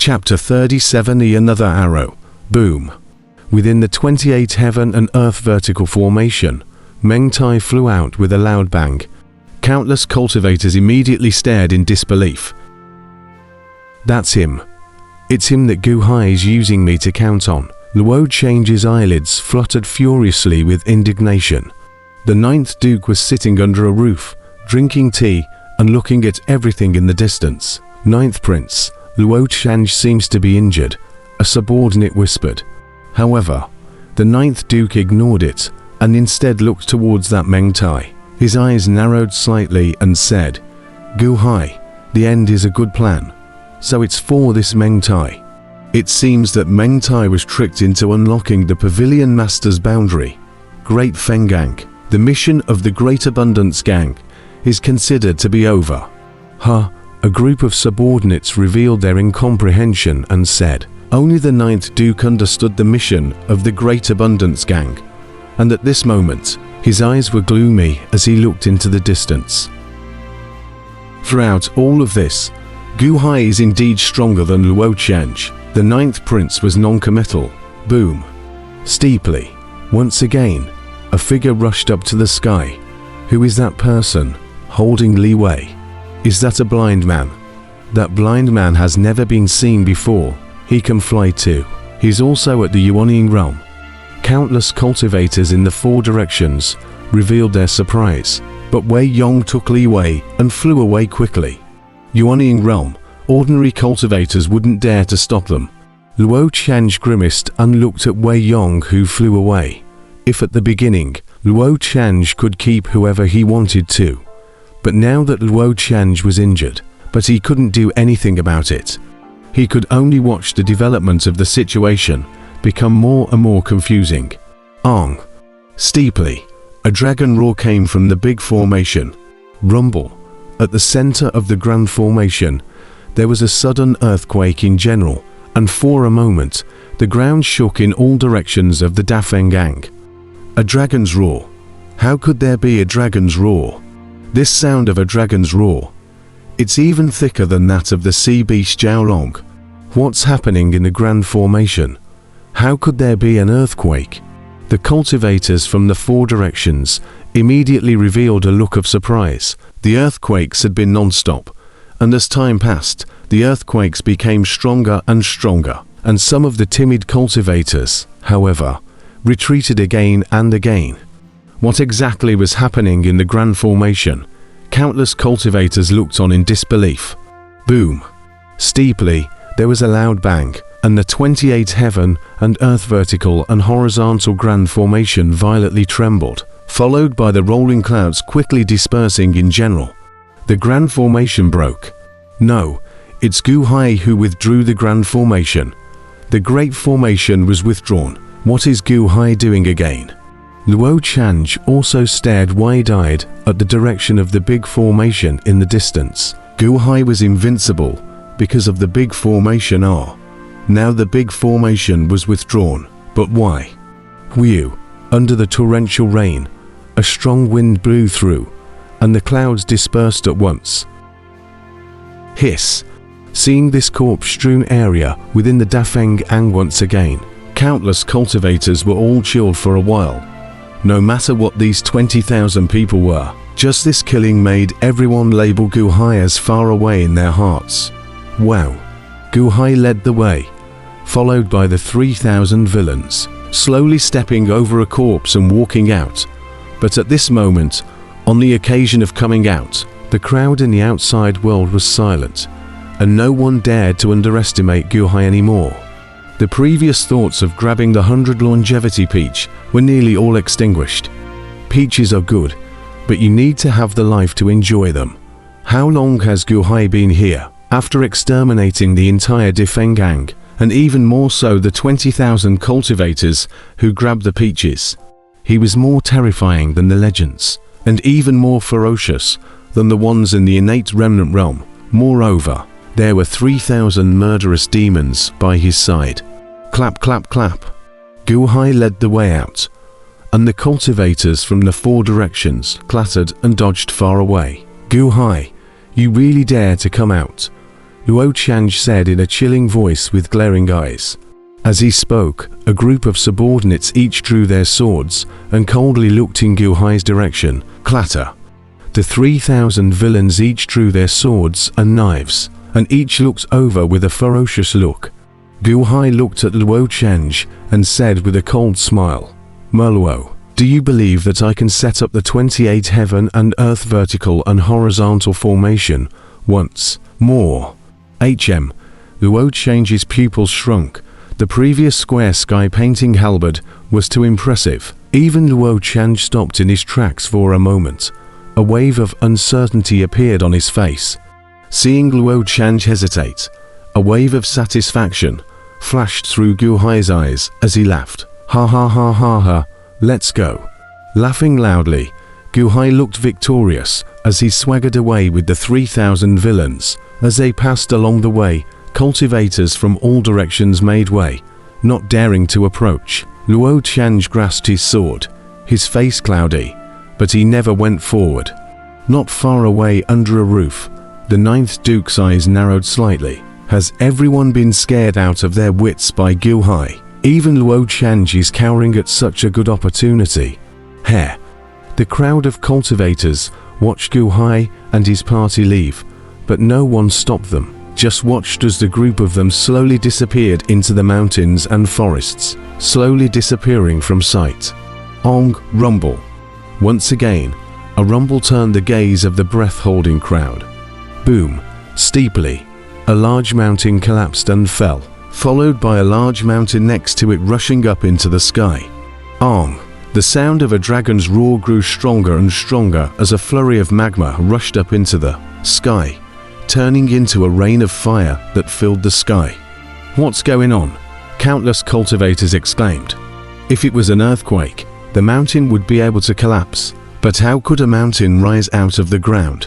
Chapter 37. Another arrow. Boom. Within the 28 heaven and earth vertical formation, Meng Tai flew out with a loud bang. Countless cultivators immediately stared in disbelief. That's him. It's him that Gu Hai is using me to count on. Luo Cheng's eyelids fluttered furiously with indignation. The ninth Duke was sitting under a roof, drinking tea and looking at everything in the distance. Ninth Prince, Luo Cheng seems to be injured, a subordinate whispered. However, the ninth Duke ignored it and instead looked towards that Meng Tai. His eyes narrowed slightly and said, Gu Hai, the end is a good plan. So it's for this Meng Tai. It seems that Meng Tai was tricked into unlocking the Pavilion Master's boundary. Great Feng Gang, the mission of the Great Abundance Gang, is considered to be over. A group of subordinates revealed their incomprehension and said, only the ninth Duke understood the mission of the Great Abundance Gang, and at this moment, his eyes were gloomy as he looked into the distance. Throughout all of this, Gu Hai is indeed stronger than Luo Cheng. The ninth prince was non-committal. Boom. Steeply. Once again, a figure rushed up to the sky. Who is that person, holding Li Wei? Is that a blind man? That blind man has never been seen before. He can fly too. He's also at the Yuanying realm. Countless cultivators in the four directions revealed their surprise, but Wei Yong took Li Wei and flew away quickly. Yuanying realm, ordinary cultivators wouldn't dare to stop them. Luo Cheng grimaced and looked at Wei Yong, who flew away. If at the beginning, Luo Cheng could keep whoever he wanted to, but now that Luo Cheng was injured, but he couldn't do anything about it. He could only watch the development of the situation become more and more confusing. Ong. Steeply, a dragon roar came from the big formation. Rumble. At the center of the grand formation, there was a sudden earthquake in general, and for a moment, the ground shook in all directions of the Dafeng Gang. A dragon's roar. How could there be a dragon's roar? This sound of a dragon's roar. It's even thicker than that of the sea beast Jiaolong. What's happening in the grand formation? How could there be an earthquake? The cultivators from the four directions immediately revealed a look of surprise. The earthquakes had been non-stop, and as time passed, the earthquakes became stronger and stronger, and some of the timid cultivators, however, retreated again and again. What exactly was happening in the grand formation? Countless cultivators looked on in disbelief. Boom. Steeply, there was a loud bang, and the 28 heaven and earth vertical and horizontal grand formation violently trembled, followed by the rolling clouds quickly dispersing in general. The grand formation broke. No, it's Gu Hai who withdrew the grand formation. The great formation was withdrawn. What is Gu Hai doing again? Luo Cheng also stared wide-eyed at the direction of the big formation in the distance. Gu Hai was invincible because of the big formation R. Now the big formation was withdrawn. But why? Whew! Under the torrential rain, a strong wind blew through, and the clouds dispersed at once. Hiss! Seeing this corpse-strewn area within the Dafeng Ang once again, countless cultivators were all chilled for a while. No matter what these 20,000 people were, just this killing made everyone label Gu Hai as far away in their hearts. Wow! Gu Hai led the way, followed by the 3,000 villains, slowly stepping over a corpse and walking out. But at this moment, on the occasion of coming out, the crowd in the outside world was silent, and no one dared to underestimate Gu Hai anymore. The previous thoughts of grabbing the 100 longevity peach were nearly all extinguished. Peaches are good, but you need to have the life to enjoy them. How long has Gu Hai been here? After exterminating the entire Dafeng Gang, and even more so the 20,000 cultivators who grabbed the peaches, he was more terrifying than the legends, and even more ferocious than the ones in the innate remnant realm. Moreover, there were 3,000 murderous demons by his side. Clap, clap, clap. Gu Hai led the way out, and the cultivators from the four directions clattered and dodged far away. Gu Hai, you really dare to come out? Luo Chanj said in a chilling voice with glaring eyes. As he spoke, a group of subordinates each drew their swords and coldly looked in Gu Hai's direction. Clatter. The 3,000 villains each drew their swords and knives, and each looked over with a ferocious look. Gu Hai looked at Luo Chanj and said with a cold smile, "Meluo, do you believe that I can set up the 28 heaven and earth vertical and horizontal formation once more?" Luo Chanj's pupils shrunk. The previous square sky painting halberd was too impressive. Even Luo Chanj stopped in his tracks for a moment. A wave of uncertainty appeared on his face. Seeing Luo Chanj hesitate, a wave of satisfaction flashed through Gu Hai's eyes as he laughed. "Ha ha ha ha ha, let's go." Laughing loudly, Gu Hai looked victorious as he swaggered away with the 3,000 villains. As they passed along the way, cultivators from all directions made way, not daring to approach. Luo Chanj grasped his sword, his face cloudy, but he never went forward. Not far away under a roof, the 9th Duke's eyes narrowed slightly. Has everyone been scared out of their wits by Gu Hai? Even Luo Chanj is cowering at such a good opportunity. Heh. The crowd of cultivators watched Gu Hai and his party leave, but no one stopped them, just watched as the group of them slowly disappeared into the mountains and forests, slowly disappearing from sight. Ong, rumble. Once again, a rumble turned the gaze of the breath-holding crowd. Boom, steeply, a large mountain collapsed and fell, followed by a large mountain next to it rushing up into the sky. Ong. The sound of a dragon's roar grew stronger and stronger as a flurry of magma rushed up into the sky, turning into a rain of fire that filled the sky. "What's going on?" countless cultivators exclaimed. If it was an earthquake, the mountain would be able to collapse, but how could a mountain rise out of the ground?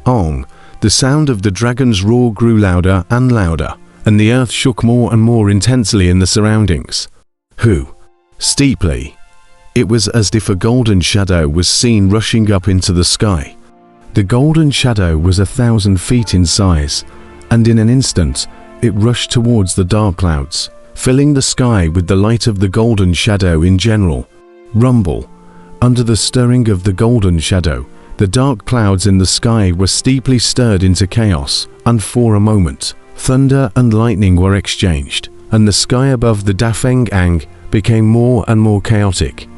Ong. The sound of the dragon's roar grew louder and louder, and the earth shook more and more intensely in the surroundings. Who? Steeply. It was as if a golden shadow was seen rushing up into the sky. The golden shadow was 1,000 feet in size, and in an instant, it rushed towards the dark clouds, filling the sky with the light of the golden shadow in general. Rumble. Under the stirring of the golden shadow, the dark clouds in the sky were steeply stirred into chaos, and for a moment, thunder and lightning were exchanged, and the sky above the Dafeng Ang became more and more chaotic.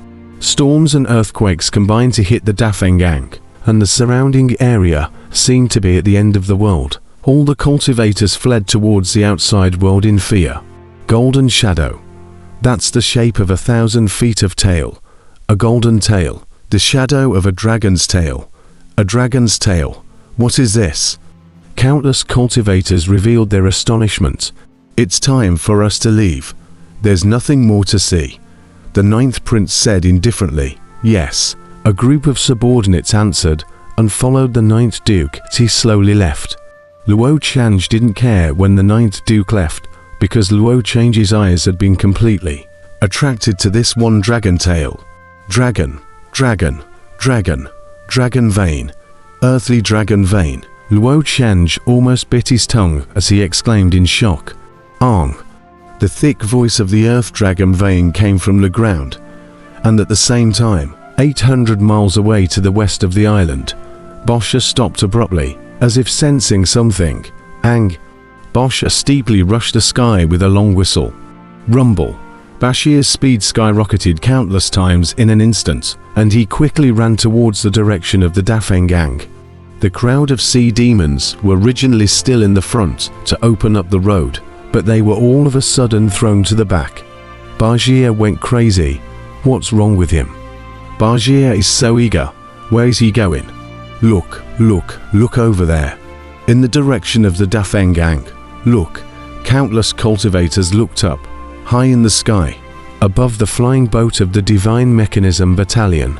Storms and earthquakes combined to hit the Dafeng Ang, and the surrounding area seemed to be at the end of the world. All the cultivators fled towards the outside world in fear. Golden shadow. That's the shape of 1,000 feet of tail. A golden tail. The shadow of a dragon's tail. A dragon's tail. What is this? Countless cultivators revealed their astonishment. It's time for us to leave. There's nothing more to see. The 9th prince said indifferently. Yes. A group of subordinates answered and followed the 9th duke as he slowly left. Luo Chanj didn't care when the 9th duke left, because Luo Chanj's eyes had been completely attracted to this one dragon tail. Dragon, dragon, dragon, dragon vein, earthly dragon vein. Luo Chanj almost bit his tongue as he exclaimed in shock. Ong. The thick voice of the earth dragon vein came from the ground, and at the same time, 800 miles away to the west of the island, Boscha stopped abruptly, as if sensing something. Ang. Boscha steeply rushed the sky with a long whistle. Rumble. Bashir's speed skyrocketed countless times in an instant, and he quickly ran towards the direction of the Dafeng Ang. The crowd of sea demons were originally still in the front to open up the road, but they were all of a sudden thrown to the back. Bashir went crazy. What's wrong with him? Bashir is so eager. Where is he going? Look, look, look over there. In the direction of the Dafeng Ang. Look. Countless cultivators looked up, high in the sky, above the flying boat of the Divine Mechanism Battalion.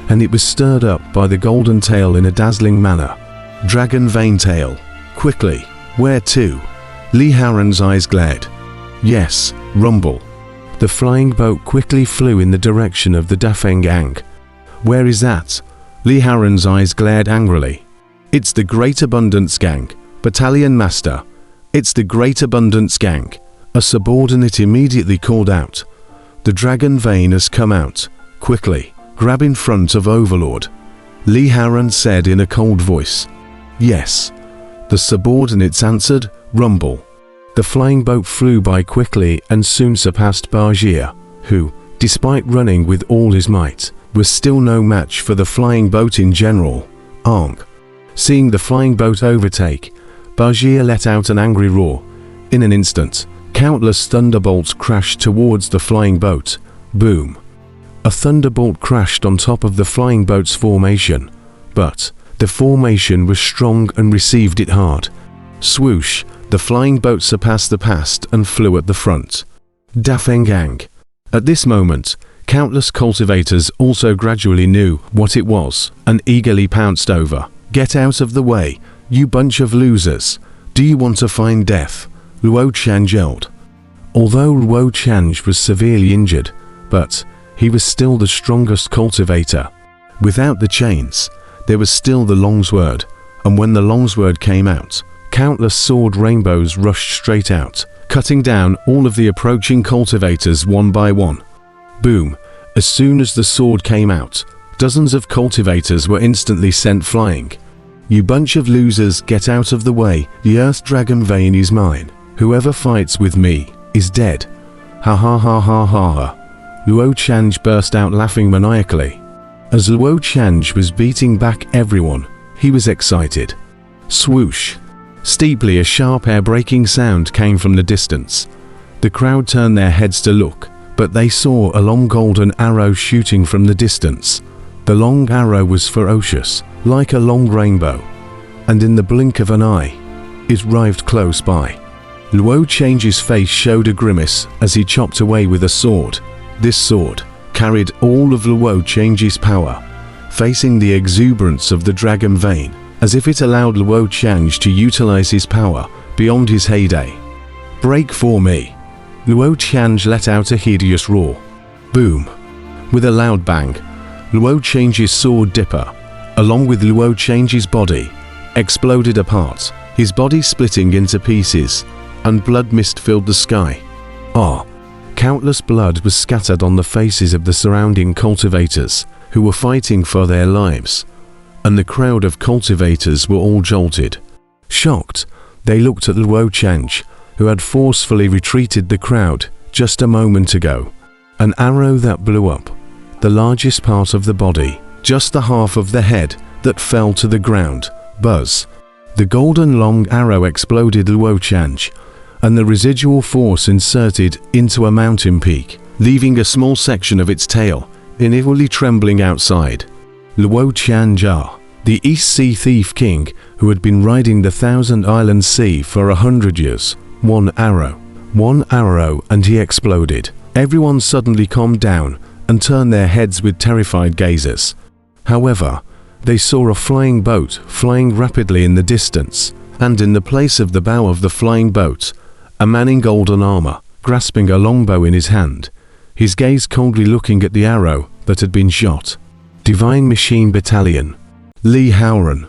And it was stirred up by the golden tail in a dazzling manner. Dragon vein tail. Quickly. Where to? Li Haren's eyes glared. Yes, rumble. The flying boat quickly flew in the direction of the Dafeng Ang. Where is that? Li Haren's eyes glared angrily. It's the Great Abundance Gang, "Battalion Master, it's the Great Abundance Gang." A subordinate immediately called out. "The dragon vein has come out. Quickly, grab in front of Overlord," Li Haoran said in a cold voice. "Yes." The subordinates answered, "Rumble." The flying boat flew by quickly and soon surpassed Wuxia, who, despite running with all his might, was still no match for the flying boat in general. Ankh. Seeing the flying boat overtake, Wuxia let out an angry roar. In an instant, countless thunderbolts crashed towards the flying boat. Boom. A thunderbolt crashed on top of the flying boat's formation, but the formation was strong and received it hard. Swoosh, the flying boat surpassed the past and flew at the front. Dafengang. At this moment, countless cultivators also gradually knew what it was and eagerly pounced over. "Get out of the way, you bunch of losers. Do you want to find death?" Luo Qian yelled. Although Luo Qian was severely injured, but he was still the strongest cultivator. Without the chains, there was still the longsword, and when the longsword came out, countless sword rainbows rushed straight out, cutting down all of the approaching cultivators one by one. Boom! As soon as the sword came out, dozens of cultivators were instantly sent flying. "You bunch of losers, get out of the way, the Earth Dragon Vein is mine. Whoever fights with me is dead." Ha ha ha ha ha ha. Luo Qian burst out laughing maniacally. As Luo Qian was beating back everyone, he was excited. Swoosh! Steeply, a sharp air-breaking sound came from the distance. The crowd turned their heads to look, but they saw a long golden arrow shooting from the distance. The long arrow was ferocious, like a long rainbow, and in the blink of an eye, it arrived close by. Luo Qian's face showed a grimace as he chopped away with a sword. This sword carried all of Luo Qian's power, facing the exuberance of the dragon vein, as if it allowed Luo Qian to utilize his power beyond his heyday. "Break for me!" Luo Qian let out a hideous roar. Boom! With a loud bang, Luo Qian's sword dipper, along with Luo Qian's body, exploded apart, his body splitting into pieces, and blood mist filled the sky. Countless blood was scattered on the faces of the surrounding cultivators, who were fighting for their lives, and the crowd of cultivators were all jolted. Shocked, they looked at Luo Qian, who had forcefully retreated the crowd just a moment ago. An arrow that blew up the largest part of the body, just the half of the head that fell to the ground. Buzz! The golden long arrow exploded Luo Qian, and the residual force inserted into a mountain peak, leaving a small section of its tail unevenly trembling outside. Luo Qian, the East Sea Thief King who had been riding the Thousand Island Sea for 100 years. One arrow, and he exploded. Everyone suddenly calmed down and turned their heads with terrified gazes. However, they saw a flying boat flying rapidly in the distance, and in the place of the bow of the flying boat, a man in golden armor, grasping a longbow in his hand, his gaze coldly looking at the arrow that had been shot. Divine Machine Battalion. Li Haoran.